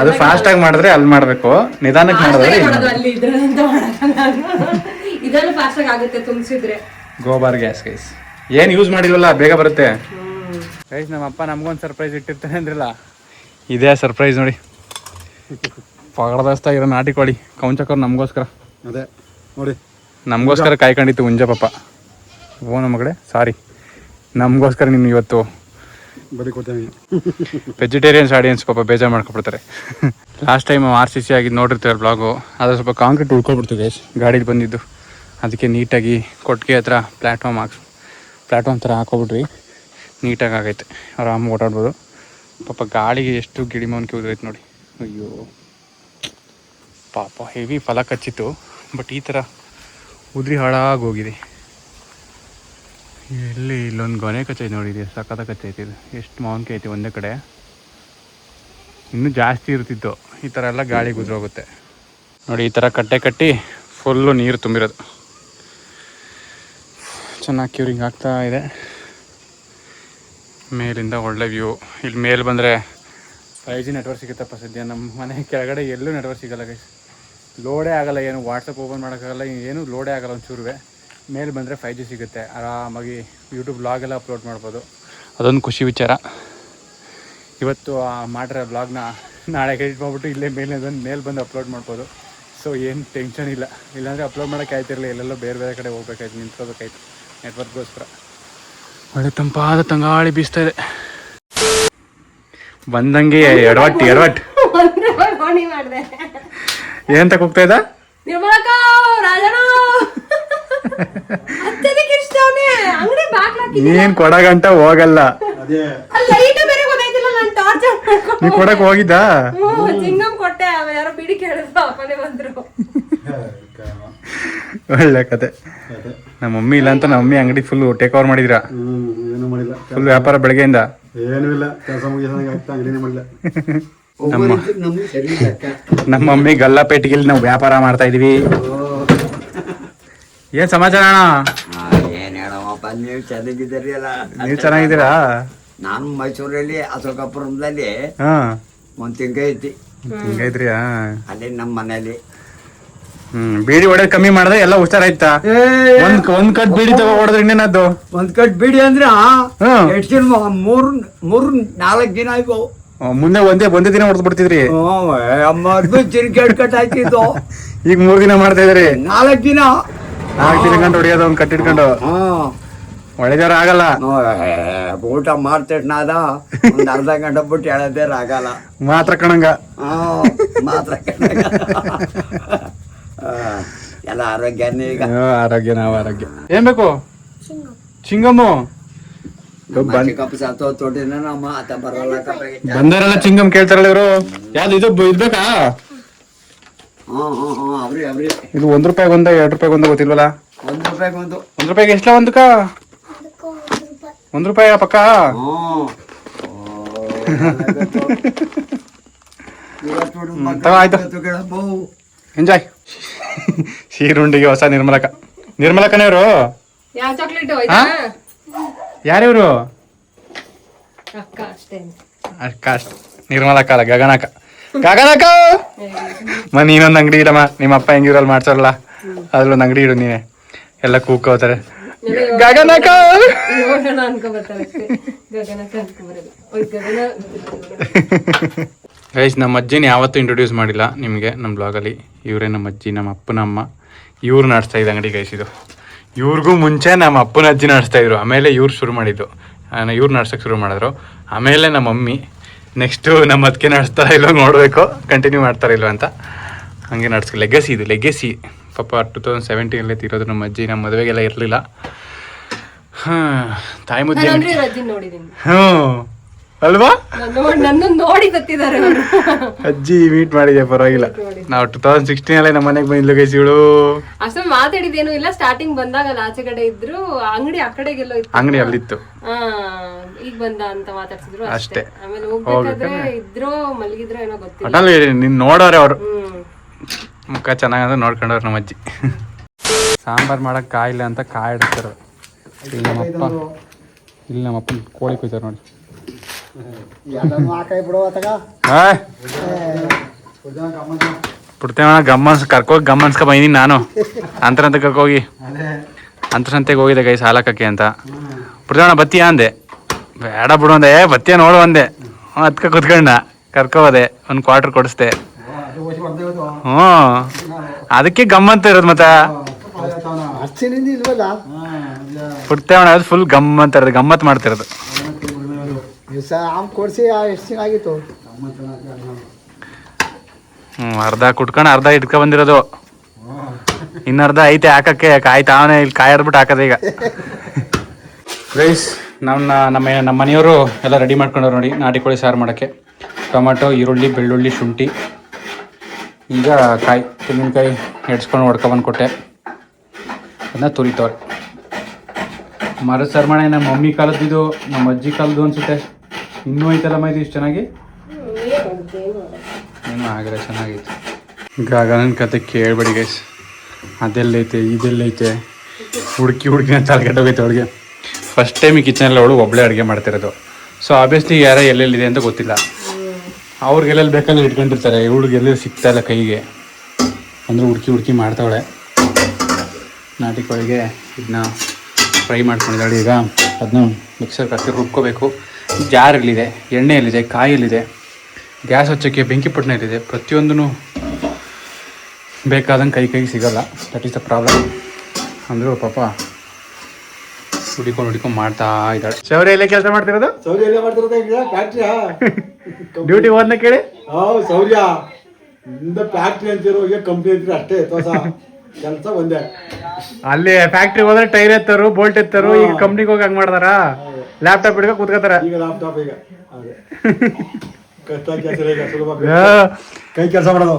ಅದು ಫಾಸ್ಟ್ ಆಗಿ ಮಾಡಿದ್ರೆ ಅಲ್ಲಿ ಮಾಡ್ಬೇಕು, ನಿಧಾನಕ್ಕೆ ಮಾಡಿದ್ರೆ ಗೋಬರ್ ಗ್ಯಾಸ್ ಗೈಸ್. ಏನ್ ಯೂಸ್ ಮಾಡಿಲ್ವಲ್ಲ, ಬೇಗ ಬರುತ್ತೆ ಗೈಸ್. ನಮ್ಮ ಅಪ್ಪ ನಮ್ಗೊಂದು ಸರ್ಪ್ರೈಸ್ ಇಟ್ಟಿರ್ತಾನೆ ಅಂದ್ರಲ್ಲ, ಇದೇ ಸರ್ಪ್ರೈಸ್ ನೋಡಿ. ಪಗಡದಸ್ತ ಇರೋ ನಾಟಿ ಕೋಳಿ ಕೌಂಚಕರ್ ನಮಗೋಸ್ಕರ. ಅದೇ ನೋಡಿ, ನಮಗೋಸ್ಕರ ಕಾಯ್ಕೊಂಡಿತ್ತು ಹುಂಜ ಪಾಪ. ಓ ನಮ್ಮ ಕಡೆ ಸಾರಿ, ನಮಗೋಸ್ಕರ ನೀನು ಇವತ್ತು ಬರೀ ಕೊಡ್ತೇವೆ. ವೆಜಿಟೇರಿಯನ್ಸ್ ಆಡಿಯನ್ಸ್ ಪಾಪ ಬೇಜಾರು ಮಾಡ್ಕೊಬಿಡ್ತಾರೆ. ಲಾಸ್ಟ್ ಟೈಮ್ RCC ಆಗಿದ್ದು ನೋಡಿರ್ತಾರೆ ಬ್ಲಾಗು. ಅದು ಸ್ವಲ್ಪ ಕಾಂಕ್ರೀಟ್ ಉಳ್ಕೊಬಿಡ್ತು ಗೈಸ್ ಗಾಡೀಲಿ ಬಂದಿದ್ದು. ಅದಕ್ಕೆ ನೀಟಾಗಿ ಕೊಟ್ಟಿಗೆ ಹತ್ರ ಪ್ಲ್ಯಾಟ್ಫಾರ್ಮ್ ಥರ ಹಾಕೋಬಿಟ್ರಿ. ನೀಟಾಗಿ ಆಗೈತೆ, ಆರಾಮಾಗಿ ಓಡಾಡ್ಬೋದು. ಪಾಪ ಗಾಳಿಗೆ ಎಷ್ಟು ಗಿಳಿಮೋನ್ಕೆ ಉದುರೈತೆ ನೋಡಿ. ಅಯ್ಯೋ ಪಾಪ ಹೆವಿ ಫಲ ಕಚ್ಚಿತ್ತು, ಬಟ್ ಈ ಥರ ಉದ್ರಿ ಹಾಳಾಗಿ ಹೋಗಿದೆ. ಎಲ್ಲಿ ಇಲ್ಲೊಂದು ಗೊನೆ ಕಚ್ಚೈತೆ ನೋಡಿದೆ, ಸಖತ್ತ ಕಚ್ಚೈತೆ. ಇದು ಎಷ್ಟು ಮಾವಿನಕಾಯಿ ಐತೆ ಒಂದೇ ಕಡೆ, ಇನ್ನೂ ಜಾಸ್ತಿ ಇರ್ತಿತ್ತು. ಈ ಥರ ಎಲ್ಲ ಗಾಳಿಗೆ ಉದುರೋಗುತ್ತೆ ನೋಡಿ. ಈ ಥರ ಕಟ್ಟೆ ಕಟ್ಟಿ ಫುಲ್ಲು ನೀರು ತುಂಬಿರೋದು. ಚೆನ್ನಾಗಿ ಕ್ಯೂರಿಂಗ್ ಆಗ್ತಾ ಇದೆ. ಮೇಲಿಂದ ಒಳ್ಳೆ ವ್ಯೂ. ಇಲ್ಲಿ ಮೇಲೆ ಬಂದರೆ 5G ನೆಟ್ವರ್ಕ್ ಸಿಗುತ್ತಪ್ಪ ಸದ್ಯ. ನಮ್ಮ ಮನೆ ಕೆಳಗಡೆ ಎಲ್ಲೂ ನೆಟ್ವರ್ಕ್ ಸಿಗೋಲ್ಲ ಗೈಸ್. ಲೋಡೇ ಆಗೋಲ್ಲ, ಏನು ವಾಟ್ಸಪ್ ಓಪನ್ ಮಾಡೋಕ್ಕಾಗಲ್ಲ, ಏನು ಲೋಡೇ ಆಗೋಲ್ಲ ಒಂಚೂರುವೆ. ಮೇಲೆ ಬಂದರೆ 5G ಸಿಗುತ್ತೆ, ಆರಾಮಾಗಿ ಯೂಟ್ಯೂಬ್ ಬ್ಲಾಗೆಲ್ಲ ಅಪ್ಲೋಡ್ ಮಾಡ್ಬೋದು. ಅದೊಂದು ಖುಷಿ ವಿಚಾರ. ಇವತ್ತು ಮಾಡಿರೋ ಬ್ಲಾಗ್ನ ನಾಳೆ ಎಡಿಟ್ ಮಾಡಿಬಿಟ್ಟು ಇಲ್ಲೇ ಮೇಲೆ ಬಂದು ಅಪ್ಲೋಡ್ ಮಾಡ್ಬೋದು. ಸೊ ಏನು ಟೆನ್ಷನ್ ಇಲ್ಲ. ಇಲ್ಲಾಂದರೆ ಅಪ್ಲೋಡ್ ಮಾಡೋಕ್ಕೆ ಆಯ್ತಿರಲಿಲ್ಲ, ಎಲ್ಲೆಲ್ಲೋ ಬೇರೆ ಬೇರೆ ಕಡೆ ಹೋಗ್ಬೇಕಾಯ್ತು, ನಿಂತ್ಕೋಬೇಕಾಯ್ತು ನೆಟ್ವರ್ಕ್ಗೋಸ್ಕರ. ಒಳ್ಳೆ ತಂಪಾದ ತಂಗಾಳಿ ಬೀಸ್ತಾ ಇದೆ. ಬಂದಂಗೆ ಎಡವಟ್ ಏನ್ ತಕ ಹೋಗ್ತಾ ಇದ್ದ? ನೀನ್ ಕೊಡಗಂಟ ಹೋಗಲ್ಲ, ನೀ ಕೊಡಕ್ ಹೋಗಿದ್ದ? ಒಳ್ಳೆ ಕತೆ. ನಮ್ಮ ಮಮ್ಮಿ ಇಲ್ಲ ಅಂತ ನಮ್ಮ ಮಮ್ಮಿ ಅಂಗಡಿ ಫುಲ್ ಟೇಕ್ ಓವರ್ ಮಾಡಿದ್ರ. ಫುಲ್ ವ್ಯಾಪಾರ ಬೆಳಗ್ಗೆಯಿಂದ ಏನೂ ಇಲ್ಲ, ಕೆಲಸ ಅಂಗಡಿನೇ ಮಾಡಿಲ್ಲ. ನಮ್ಮ ಮಮ್ಮಿ ಗಲ್ಲಾಪೇಟೆಗೆ ನಾವು ವ್ಯಾಪಾರ ಮಾಡ್ತಾ ಇದೀವಿ. ಏನ್ ಸಮಾಚಾರ ಅಣ್ಣ? ಏನ್ ಹೇಳವಪ್ಪ, ನೀವು ಚೆನ್ನಾಗಿದ್ದೀರಿ ಅಲ್ಲ? ನೀವ್ ಚೆನ್ನಾಗಿದ್ದೀರಾ? ನಾನು ಮೈಸೂರಲ್ಲಿ ಅಶೋಕಪುರದಲ್ಲಿ ಒಂದ್ ತಿಂಗ ಐತಿ. ಹಿಂಗೈತ್ರಿ? ಅಲ್ಲಿ ನಮ್ಮ ಮನೇಲಿ ಬೀಡಿ ಹೊಡೆದ್ ಕಮ್ಮಿ ಮಾಡಿದ್ರೆ ಎಲ್ಲ ಹುಷಾರಾಯ್ತಾ? ಒಂದ್ ಕಟ್ ಬೀಡಿ ತಗೋ ಹೊಡೆದ್ರೆ ಇನ್ನೇನದ್ದು? ಒಂದ್ ಕಟ್ ಬೀಡಿ ಅಂದ್ರೆ ಎಷ್ಟು ದಿನ? ಮೂರ್ 4 ದಿನ ಆಯ್ತು. ಮುಂದೆ ಒಂದೇ ದಿನ ಹೊಡೆದ್ ಬಿಡ್ತಿದ್ರಿ? ಚಿರಿಕೆಟ್ ಕಟ್ ಆಯ್ತಿದ್ದು. ಈಗ 3 ದಿನ ಮಾಡ್ತಾ ಇದ್ರಿ? 4 ದಿನ ಗಂಟೆ ಹೊಡಿಯೋದು ಒಂದ್ ಕಟ್ ಇಟ್ಕೊಂಡು. ಒಳ್ಳೆದಾರ ಆಗಲ್ಲ. ಊಟ ಮಾಡ್ತೇನಾದ ಒಂದ್ ಅರ್ಧ ಗಂಟೆ ಬಿಟ್ಟು ಹೇಳದೇರ ಆಗಲ್ಲ. ಮಾತ್ರ ಕಣಂಗ ಮಾತ್ರ ಎಲ್ಲ ಆರೋಗ್ಯನೇ. ಈಗ ಆರೋಗ್ಯ, ನಾವು ಆರೋಗ್ಯ. ಏನ್ ಬೇಕು? ಚಿಂಗಮ್ಮು ಬಂದಾರಲ್ಲ, ಚಿಂಗಮ್ ಕೇಳ್ತಾರಲ್ಲ ಇವರು. ಯಾವ್ದು ಇದು ಇದ್ಬೇಕಾ? ಇದು 1 ರೂಪಾಯಿಗೆ 2 ರೂಪಾಯಿಗೆ ಗೊತ್ತಿಲ್ವಲ್ಲ. 1 ರೂಪಾಯಿಗೆ 1 ರೂಪಾಯಿಗೆ ಎಷ್ಟಲ್ಲ ಒಂದಕ್ಕ? 1 ರೂಪಾಯಿ ಪಕ್ಕ. ಆಯ್ತು, ಎಂಜಾಯ್. ಶೀರುಂಡಿಗೆ ಹೊಸ ನಿರ್ಮಲಕ್ಕನೇ ಇವರು. ಯಾರಿವ್ರು? ಅಕ್ಕ ನಿರ್ಮಲಕ್ಕ ಅಲ್ಲ, ಗಗನಕ್ಕ. ನೀನೊಂದು ಅಂಗಡಿ ಇಡಮ್ಮ. ನಿಮ್ಮಪ್ಪ ಹೆಂಗಿರಲ್ಲ ಮಾಡ್ಸೋರಲ್ಲ, ಅದ್ರಲ್ಲೊಂದು ಅಂಗಡಿ ಇಡು ನೀನೆ. ಎಲ್ಲ ಕೂಕೋತಾರೆ ಗಗನಕ್ಕ. ಗೈಸ್, ನಮ್ಮ ಅಜ್ಜಿನ ಯಾವತ್ತೂ ಇಂಟ್ರೊಡ್ಯೂಸ್ ಮಾಡಿಲ್ಲ ನಿಮಗೆ ನಮ್ಮ ಬ್ಲಾಗಲ್ಲಿ. ಇವರೇ ನಮ್ಮ ಅಜ್ಜಿ, ನಮ್ಮ ಅಪ್ಪನ ಅಮ್ಮ. ಇವ್ರು ನಡೆಸ್ತಾ ಇದ್ದ ಅಂಗಡಿ ಗೈಸ್. ಇದು ಇವ್ರಿಗೂ ಮುಂಚೆ ನಮ್ಮ ಅಪ್ಪನ ಅಜ್ಜಿ ನಡೆಸ್ತಾ ಇದ್ರು, ಆಮೇಲೆ ಇವ್ರು ಶುರು ಮಾಡಿದ್ದು, ಇವ್ರು ನಡ್ಸೋಕೆ ಶುರು ಮಾಡಿದ್ರು, ಆಮೇಲೆ ನಮ್ಮ ಮಮ್ಮಿ, ನೆಕ್ಸ್ಟು ನಮ್ಮ ಅದಕ್ಕೆ ನಡೆಸ್ತಾರ ಇಲ್ಲೋ ನೋಡಬೇಕು, ಕಂಟಿನ್ಯೂ ಮಾಡ್ತಾರ ಇಲ್ವ ಅಂತ. ಹಂಗೆ ನಡ್ಸ್ಕೊ ಲೆಗಸಿ ಇದು ಲೆಗಸಿ. ಪಾಪ 2017 ತೀರೋದು ನಮ್ಮ ಅಜ್ಜಿ, ನಮ್ಮ ಮದುವೆಗೆಲ್ಲ ಇರಲಿಲ್ಲ. ತಾಯಿ ಮುದ್ದೆ ಹ್ಞೂ ಅಲ್ವಾ, ನನ್ನ ನೋಡಿ ಗೊತ್ತಿದ್ದಾರೆ ಅಜ್ಜಿ ಮೀಟ್ ಮಾಡಿದೆ ಪರವಾಗಿಲ್ಲ. ನಾವು 2016 ನಮ್ಮ ಮನೆಗೆ ಬಂದಿದ್ಲು ಗೈಸ್ ಇವಳು. ಅಷ್ಟೊಂದು ಮಾತಾಡಿದೇನು ಇಲ್ಲ, ಸ್ಟಾರ್ಟಿಂಗ್ ಬಂದಾಗ ಆಚೆ ಕಡೆ ಇದ್ರು, ಅಂಗಡಿ ಆ ಕಡೆಗೆಲ್ಲೋ ಇತ್ತು, ಅಂಗಡಿ ಅಲ್ಲಿತ್ತು, ಈಗ ಬಂದ ಅಂತ ಮಾತಾಡ್ಸಿದ್ರು ಅಷ್ಟೇ. ಆಮೇಲೆ ಹೋಗ್ಬೇಕಾದ್ರೆ ಇದ್ರೋ ಮಲಗಿದ್ರೋ ಏನೋ ಗೊತ್ತಿಲ್ಲ. ಒಟ್ಟಲ್ಲಿ ನೀನ್ ನೋಡೋರೆ ಅವರು, ಮುಖ ಚೆನ್ನಾಗಂದ್ರೆ ನೋಡ್ಕೊಂಡವ್ರು ನಮ್ಮ ಅಜ್ಜಿ. ಸಾಂಬಾರ್ ಮಾಡಕ್ ಕಾಯಿಲ್ಲ ಅಂತ ಕಾಯಿ ಇಡ್ತಾರೆ. ಇಲ್ಲಿ ನಮ್ಮಪ್ಪ ಕೋಳಿ ಕುಯ್ತಾರೆ ನೋಡಿ. ಬಿಡ್ತೇವ ಗಮ್ಮನ್ಸ್ ಗಮ್ಮನ್ಸ್ಕ ಬಂದೀನಿ ನಾನು. ಅಂತರಂತ ಕರ್ಕೋಗಿ ಅಂತರಂತೆಗೆ ಹೋಗಿದ್ದೆ ಗೈ ಸಾಲಕಕ್ಕೆ ಅಂತ. ಬಿಡ್ತೇವಣ ಬತ್ತೀಯ ಅಂದೆ, ಬೇಡ ಬಿಡು ಅಂದೆ, ಬತ್ತೀಯ ನೋಡು ಅಂದೆ. ಅದಕ್ಕೆ ಕುತ್ಕೊಂಡ ಕರ್ಕೋದೆ, ಒಂದು ಕ್ವಾರ್ಟರ್ ಕೊಡಿಸ್ದೆ. ಹ್ಞೂ ಅದಕ್ಕೆ ಗಮ್ಮಂತ ಇರೋದು ಮತ್ತೆ. ಬಿಡ್ತೇವಣ ಅದು ಫುಲ್ ಗಮ್ಮಂತ ಇರೋದು, ಗಮ್ಮತ್ ಮಾಡ್ತಿರೋದು. ಅರ್ಧ ಕುಟ್ಕೊಂಡು ಅರ್ಧ ಇಟ್ಕೊ ಬಂದಿರೋದು, ಇನ್ನರ್ಧ ಐತೆ ಹಾಕಕ್ಕೆ. ಕಾಯಿ ತಾವನೇ ಇಲ್ಲಿ ಕಾಯಿ ಹರ್ಬಿಟ್ಟು ಹಾಕದೆ ಈಗ. ರೈಸ್ ನಮ್ಮ ಮನೆಯವರು ಎಲ್ಲ ರೆಡಿ ಮಾಡ್ಕೊಂಡವ್ರು ನೋಡಿ ನಾಟಿ ಕೋಳಿ ಸಾರು ಮಾಡೋಕ್ಕೆ. ಟೊಮೆಟೊ, ಈರುಳ್ಳಿ, ಬೆಳ್ಳುಳ್ಳಿ, ಶುಂಠಿ, ಈಗ ಕಾಯಿ ತೆಂಗಿನಕಾಯಿ ಹೆಡ್ಸ್ಕೊಂಡು ಹೊಡ್ಕೊಬಂದು ಕೊಟ್ಟೆ, ಅದನ್ನ ತುರಿತವ್ರೆ. ಮರದ ಸರ್ಮಣೆ ನಮ್ಮ ಮಮ್ಮಿ ಕಾಲದ್ದು, ನಮ್ಮ ಅಜ್ಜಿ ಕಾಲದ್ದು ಅನ್ಸುತ್ತೆ. ಇನ್ನೂ ಐತಲ್ಲಮ್ಮ ಇದು ಇಷ್ಟು ಚೆನ್ನಾಗಿ. ಏನೋ ಆಗಿಲ್ಲ, ಚೆನ್ನಾಗೈತೆ. ಗಗನನ ಕತೆ ಕೇಳಬೇಡಿ ಗೈಸ್, ಅದೆಲ್ಲೈತೆ ಇದೆಲ್ಲೈತೆ, ಹುಡುಕಿ ಅಂತ ತಲೆಗೆಟ್ಟೋಗೈತೆ ಅವಳಿಗೆ. ಫಸ್ಟ್ ಟೈಮ್ ಈ ಕಿಚನಲ್ಲಿ ಅವಳು ಒಬ್ಬಳೇ ಅಡುಗೆ ಮಾಡ್ತಿರೋದು. ಸೊ ಆಬ್ವಿಯಸ್ಲಿ ಯಾರ ಎಲ್ಲೆಲ್ಲಿದೆ ಅಂತ ಗೊತ್ತಿಲ್ಲ, ಅವ್ರಿಗೆ ಎಲ್ಲೆಲ್ಲಿ ಬೇಕಂದ್ರೆ ಇಟ್ಕೊಂಡಿರ್ತಾರೆ. ಇವಳಿಗೆ ಎಲ್ಲೆಲ್ಲಿ ಸಿಗ್ತಾ ಇಲ್ಲ ಕೈಗೆ, ಅಂದರೆ ಹುಡುಕಿ ಮಾಡ್ತಾವಳೆ. ನಾಟಿ ಕೋಳಿಗೆ ಇದನ್ನ ಫ್ರೈ ಮಾಡ್ಕೊಂಡಿದ್ದಾಳೆ. ಈಗ ಅದನ್ನ ಮಿಕ್ಸರ್ಗೆ ಹಾಕಿ ರುಬ್ಕೋಬೇಕು. ಜಾರಲ್ಲಿದೆ, ಎಣ್ಣೆಯಲ್ಲಿದೆ, ಕಾಯಲ್ಲಿದೆ, ಗ್ಯಾಸ್ ಹಚ್ಚೋಕ್ಕೆ ಬೆಂಕಿ ಪಟ್ಟಣಲ್ಲಿದೆ. ಪ್ರತಿಯೊಂದೂ ಬೇಕಾದಂಗೆ ಕೈಗೆ ಸಿಗೋಲ್ಲ. That is the problem. ಅಂದರೂ ಪಾಪ ಹುಡಿಕೊಂಡು ಮಾಡ್ತಾ ಇದ್ದಾಳೆ. ಶೌರ್ಯ ಎಲ್ಲೇ ಕೆಲಸ ಮಾಡ್ತಿರೋದು? ಡ್ಯೂಟಿ ಹೋದ್ನ ಕೇಳಿ. ಶೌರ್ಯ ಫ್ಯಾಕ್ಟ್ರಿ ಅಂತಿರೋ, ಈಗ ಕಂಪ್ನಿ ಅಂತೀರ ಅಷ್ಟೇ, ಕೆಲಸ ಒಂದೇ. ಅಲ್ಲಿ ಫ್ಯಾಕ್ಟ್ರಿ ಹೋದ್ರೆ ಟೈರ್ ಎತ್ತರು, ಬೋಲ್ಟ್ ಎತ್ತರು. ಈಗ ಕಂಪ್ನಿಗೆ ಹೋಗಿ ಹಂಗ್ ಮಾಡ್ತಾರ, ಲ್ಯಾಪ್ಟಾಪ್ ಹಿಡ್ಕೊ ಕೂತ್ಕೋತಾರ. ಈಗ ಲ್ಯಾಪ್ಟಾಪ್ ಈಗ ಕೈ ಕೆಲಸ ಮಾಡೋದು.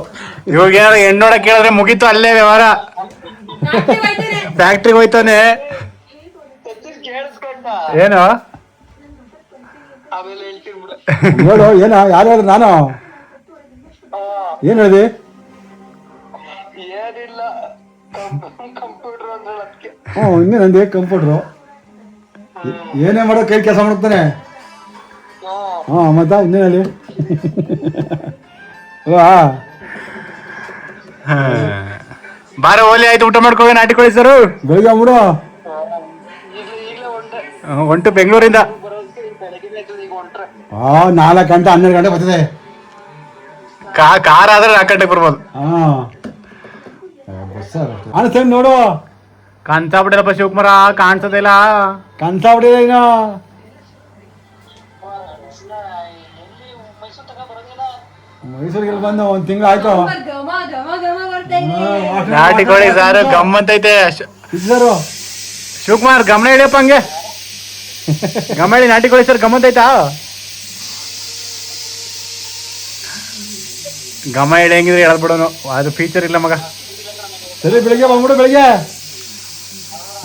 ಇವಾಗ ಏನಾದ್ರು ಹೆಣ್ಣೋಡ ಕೇಳಿದ್ರೆ ಮುಗೀತು, ಅಲ್ಲೇ ವ್ಯವಹಾರ. ಫ್ಯಾಕ್ಟ್ರಿಗೆ ಹೋಯ್ತಾನೆ. ಏನು ನೋಡು, ಏನ ಯಾರು ಹೇಳಿದ್ರು? ನಾನು ಏನ್ ಹೇಳಿದೆ? ಇನ್ನೇನಂದೆ ಕಂಪ್ಯೂಟ್ರು. ಏನೇ ಮಾಡೋ ಕೈ ಕೆಲಸ ಮಾಡ್ತಾನೆ. ಮತ್ತ ಇನ್ನೇನು ಹೇಳಿ? ಬಾರ ಓಲಿ ಆಯ್ತು, ಊಟ ಮಾಡ್ಕೋ. ನಾಟಿ ಕೋಳಿ ಸರ್ ಬೆಳಿಗ್ಗೆ ಬಿಡು. ಹೊಂಟು ಬೆಂಗಳೂರಿಂದ 4 ಗಂಟೆ 12 ಗಂಟೆ ಬರ್ತದೆ. ಕಾರ್ ಆದ್ರೆ 4 ಗಂಟೆಗೆ ಬರ್ಬೋದು. ನೋಡು, ಕಾಣಿಸ್ಬಿಟ್ಟಿಲ್ಲಪ್ಪ ಶಿವಕುಮಾರ, ಕಾಣಿಸೋದಿಲ್ಲ. ಕಾಣಿಸ್ಬಿಟ್ಟಿದೆ ಈಗ. ಮೈಸೂರಿಗೆ ಬಂದು 1 ತಿಂಗಳು ಆಯ್ತು. ನಾಟಿ ಕೋಳಿ ಸಾರು ಗಮ್ಮಂತೈತೆ. ಶಿವಕುಮಾರ್ ಗಮನ ಹಿಡಿಯಪ್ಪ, ಹಂಗೆ ಗಮನ ಹಿಡಿ. ನಾಟಿ ಕೋಳಿ ಸರ್ ಗಮ್ಮಂತೈತಾ? ಗಮ ಹಿಡಿ ಹೆಂಗಿದ್ರೆ ಹೇಳ್ಬಿಡೋನು, ಅದು ಫೀಚರ್ ಇಲ್ಲ ಮಗ. ಸರಿ, ಬೆಳಿಗ್ಗೆ ಬಂದ್ಬಿಡು.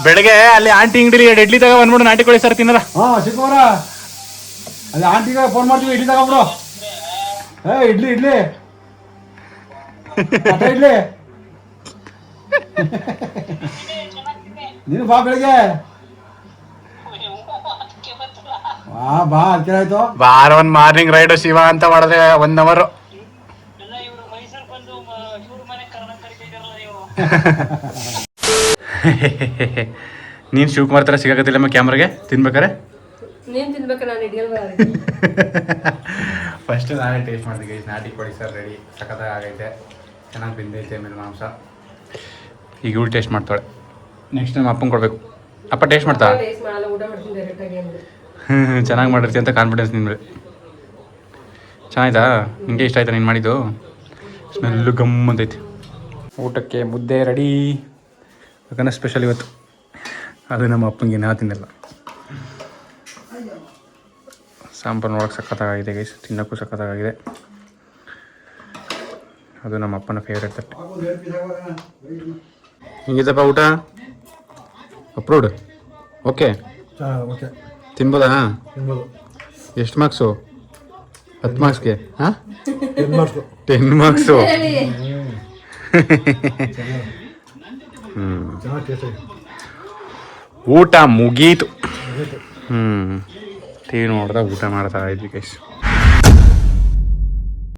ಬೆಳಗ್ಗೆ ಅಲ್ಲಿ ಆಂಟಿ ಅಂಗಡಿಲಿ ಇಡ್ಲಿ ತಗೋ ಬಂದ್ಬಿಡು, ನಾಟಿ ಕೋಳಿ ಸರ್ ತಿನ್ನಲ್ಲ. ಶಿವಕುಮಾರ, ಅಲ್ಲಿ ಆಂಟಿಗೆ ಫೋನ್ ಮಾಡ್ತೀವಿ, ಇಡ್ಲಿ ತಗೊಂಡ್ಬಿಡು. ಇಡ್ಲಿ ಇಡ್ಲಿ ನೀನು ಬಾ ಬೆಳಿಗ್ಗೆ. ಬಾ, ಅದಕ್ಕೆ ಆಯ್ತು. ಬಾರ ಒಂದ್ ಮಾರ್ನಿಂಗ್ ರೈಡ್ ಶಿವ ಅಂತ ಮಾಡಿದ್ರೆ 1 ಅವರ್. ನೀನ್ ಶಿವಕುಮಾರ್ ತರ ಸಿಗಾಕತ್ತಿಲ್ಲಮ್ಮ ಕ್ಯಾಮ್ರಾಗೆ ತಿನ್ಬೇಕಾರೆ. ಫಸ್ಟ್ ನಾನೇ ಟೇಸ್ಟ್ ಮಾಡಿದೆ. ನಾಟಿ ಕೋಳಿ ಸರ್ ರೆಡಿ, ಸಖತ್ತಾಗಿ ಆಗೈತೆ, ಚೆನ್ನಾಗಿ ಬೆಂದೈತೆ ಮೇಲೆ ಮಾಂಸ. ಈಗ ಇವಳು ಟೇಸ್ಟ್ ಮಾಡ್ತಾಳೆ. ನೆಕ್ಸ್ಟ್ ಟೈಮ್ ಅಪ್ಪಂಗೆ ಕೊಡಬೇಕು. ಅಪ್ಪ ಟೇಸ್ಟ್ ಮಾಡ್ತಾ? ಟೇಸ್ಟ್ ಮಾಡಲ್ಲ, ಊಟ ಮಾಡ್ತೀನಿ ಡೈರೆಕ್ಟ್ ಆಗಿ ಅಂದ್ರೆ. ಚೆನ್ನಾಗಿ ಮಾಡಿರ್ತಿ ಅಂತ ಕಾನ್ಫಿಡೆನ್ಸ್ ನಿನ್ನ ಮೇಲೆ. ಚೆನ್ನಾಯ್ತಾ? ನಿಂಗೆ ಇಷ್ಟ ಆಯ್ತಾ ನೀನು ಮಾಡಿದ್ದು? ಸ್ಮೆಲ್ಲು ಗಮ್ ಅಂತೈತಿ. ಊಟಕ್ಕೆ ಮುದ್ದೆ ರೆಡಿ. ಯಾಕಂದ್ರೆ ಸ್ಪೆಷಲ್ ಇವತ್ತು. ಅದು ನಮ್ಮ ಅಪ್ಪಂಗೆ ನಾ ತಿನ್ನಲ್ಲ. ಸಾಂಬಾರು ನೋಡೋಕೆ ಸಖತ್ತಾಗಿದೆ ಗೈಸ್, ತಿನ್ನೋಕ್ಕೂ ಸಖತ್ತಾಗಿದೆ. ಅದು ನಮ್ಮ ಅಪ್ಪನ ಫೇವ್ರೇಟ್ ತಟ್ಟೆ. ಹಿಂಗಿದ್ದಪ್ಪ ಊಟ? ಅಪ್ರೂವ್ಡ್? ಓಕೆ ಓಕೆ ತಿನ್ಬೋದಾ? ತಿನ್ಬೋದು. ಎಷ್ಟು ಮಾರ್ಕ್ಸು? 10 ಮಾರ್ಕ್ಸ್ಗೆ? ಹಾಂ 10 ಮಾರ್ಕ್ಸು. 10 ಮಾರ್ಕ್ಸು. ಚೆನ್ನಾಗಿ ಟೇಸ್ಟ್ ಆಗಿದೆ. ಊಟ ಮುಗೀತು. ಟಿ ವಿ ನೋಡ್ದಾಗ ಊಟ ಮಾಡ್ತಾ ಇದ್ವಿ ಗೈಸ್.